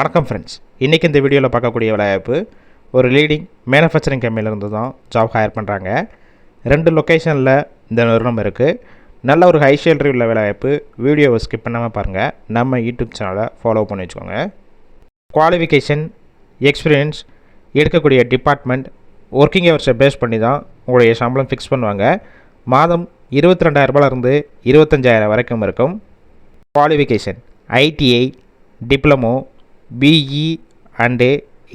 வணக்கம் ஃப்ரெண்ட்ஸ், இன்றைக்கி இந்த வீடியோவில் பார்க்கக்கூடிய வேலைவாய்ப்பு ஒரு லீடிங் மேனுஃபேக்சரிங் கம்பெனிலேருந்து தான் ஜாப் ஹையர் பண்ணுறாங்க. 2 லொக்கேஷனில் இந்த நிறுவனம் இருக்குது. நல்ல ஒரு ஹை சேலரி உள்ள வேலைவாய்ப்பு. வீடியோவை ஸ்கிப் பண்ணாமல் பாருங்கள். நம்ம யூடியூப் சேனலை ஃபாலோ பண்ணி வச்சுக்கோங்க. குவாலிஃபிகேஷன், எக்ஸ்பீரியன்ஸ், எடுக்கக்கூடிய டிபார்ட்மெண்ட், ஒர்க்கிங் ஹவர்ஸை பேஸ் பண்ணி தான் உங்களுடைய சம்பளம் ஃபிக்ஸ் பண்ணுவாங்க. மாதம் 22,000 25,000 வரைக்கும் இருக்கும். Qualification ITI, diploma, BE and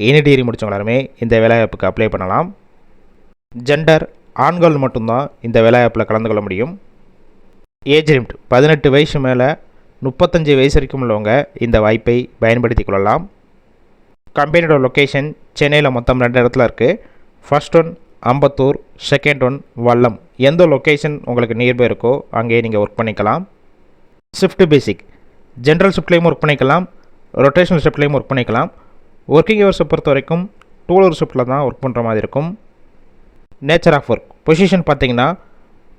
any degree முடித்தவங்க எல்லாருமே இந்த வேலைவாய்ப்புக்கு அப்ளை பண்ணலாம். ஜெண்டர் ஆண்கள் மட்டும்தான் இந்த வேலைவாய்ப்பில் கலந்து கொள்ள முடியும். ஏஜ் லிமிட் 18 வயசு மேலே 35 வயசு வரைக்கும் உள்ளவங்க இந்த வாய்ப்பை பயன்படுத்தி கொள்ளலாம். கம்பெனியோட லொக்கேஷன் சென்னையில் மொத்தம் 2 இடத்துல இருக்குது. First one Ambattur, second one Vallam. எந்த லொக்கேஷன் உங்களுக்கு நியர்பை இருக்கோ அங்கே நீங்கள் ஒர்க் பண்ணிக்கலாம். ஷிஃப்ட் பேசிக், ஜென்ரல் ஷிஃப்ட்லேயும் ஒர்க் பண்ணிக்கலாம், ரொட்டேஷனல் ஷிஃப்ட்லேயும் ஒர்க் பண்ணிக்கலாம். ஒர்க்கிங் ஹவர்ஸை பொறுத்த வரைக்கும் 2 ஹவர் ஷிஃப்ட்டில் தான் ஒர்க் பண்ணுற மாதிரி இருக்கும். நேச்சர் ஆஃப் ஒர்க் பொசிஷன் பார்த்திங்கன்னா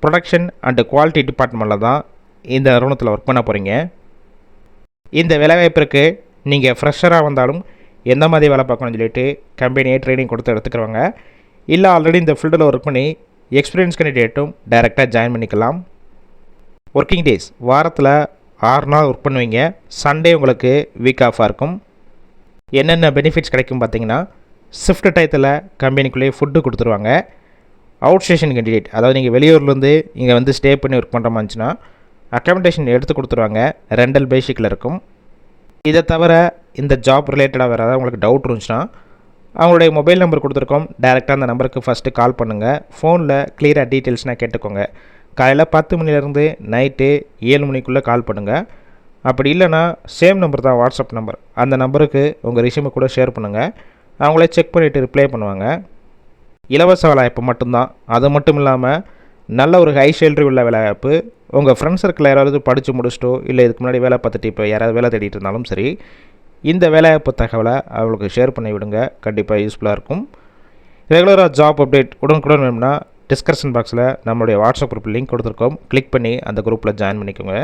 ப்ரொடக்ஷன் அண்டு குவாலிட்டி டிபார்ட்மெண்ட்டில் தான் இந்த நிறுவனத்தில் ஒர்க் பண்ண போகிறீங்க. இந்த வேலைவாய்ப்பிற்கு நீங்கள் ஃப்ரெஷராக வந்தாலும் எந்த மாதிரி வேலை பார்க்கணும்னு சொல்லிட்டு கம்பெனியே ட்ரைனிங் கொடுத்து எடுத்துக்கிறவங்க, இல்லை ஆல்ரெடி இந்த ஃபீல்டில் ஒர்க் பண்ணி எக்ஸ்பீரியன்ஸ் கேண்டிடேட்டும் டைரெக்டாக ஜாயின் பண்ணிக்கலாம். ஒர்க்கிங் டேஸ் வாரத்தில் 6 நாள் ஒர்க் பண்ணுவீங்க. சண்டே உங்களுக்கு வீக் ஆஃபாக இருக்கும். என்னென்ன பெனிஃபிட்ஸ் கிடைக்கும் பார்த்தீங்கன்னா, ஷிஃப்ட் டயத்தில் கம்பெனிக்குள்ளேயே ஃபுட்டு கொடுத்துருவாங்க. அவுட் ஸ்டேஷன் கேண்டிடேட், அதாவது நீங்கள் வெளியூர்லேருந்து இங்கே வந்து ஸ்டே பண்ணி ஒர்க் பண்ணுற மாதிரிச்சுன்னா அக்காமடேஷன் எடுத்து கொடுத்துருவாங்க. ரெண்டல் பேசிக்கில் இருக்கும். இதை தவிர இந்த ஜாப் ரிலேட்டடாக வேறு ஏதாவது உங்களுக்கு டவுட் இருந்துச்சுன்னா அவங்களுடைய மொபைல் நம்பர் கொடுத்துருக்கோம். டைரெக்டாக அந்த நம்பருக்கு ஃபஸ்ட்டு கால் பண்ணுங்கள். ஃபோனில் கிளியராக டீட்டெயில்ஸ்னால் கேட்டுக்கோங்க. காலையில் 10 மணிலேருந்து நைட்டு 7 மணிக்குள்ளே கால் பண்ணுங்கள். அப்படி இல்லைனா சேம் நம்பர் தான் வாட்ஸ்அப் நம்பர், அந்த நம்பருக்கு உங்கள் ரெஸ்யூமை கூட ஷேர் பண்ணுங்கள். அவங்களே செக் பண்ணிவிட்டு ரிப்ளை பண்ணுவாங்க. இலவச வேலைவாய்ப்பு மட்டும்தான். அது மட்டும் இல்லாமல் நல்ல ஒரு ஹை சேலரி உள்ள வேலைவாய்ப்பு. உங்கள் ஃப்ரெண்ட்ஸ் சர்க்கிளில் யாராவது படித்து முடிச்சிட்டோ இல்லை இதுக்கு முன்னாடி வேலை பார்த்துட்டு இப்போ யாராவது வேலை தேடிட்டு இருந்தாலும் சரி, இந்த வேலைவாய்ப்பு தகவலை அவங்களுக்கு ஷேர் பண்ணி விடுங்க. கண்டிப்பாக யூஸ்ஃபுல்லாக இருக்கும். ரெகுலராக ஜாப் அப்டேட் உடனுக்குடன் வேணும்னா டிஸ்கிரிப்ஷன் பாக்ஸில் நம்மளுடைய வாட்ஸ்அப் குரூப் லிங்க் கொடுத்துருக்கோம். கிளிக் பண்ணி அந்த குரூப்பில் ஜாயின் பண்ணிக்கோங்க.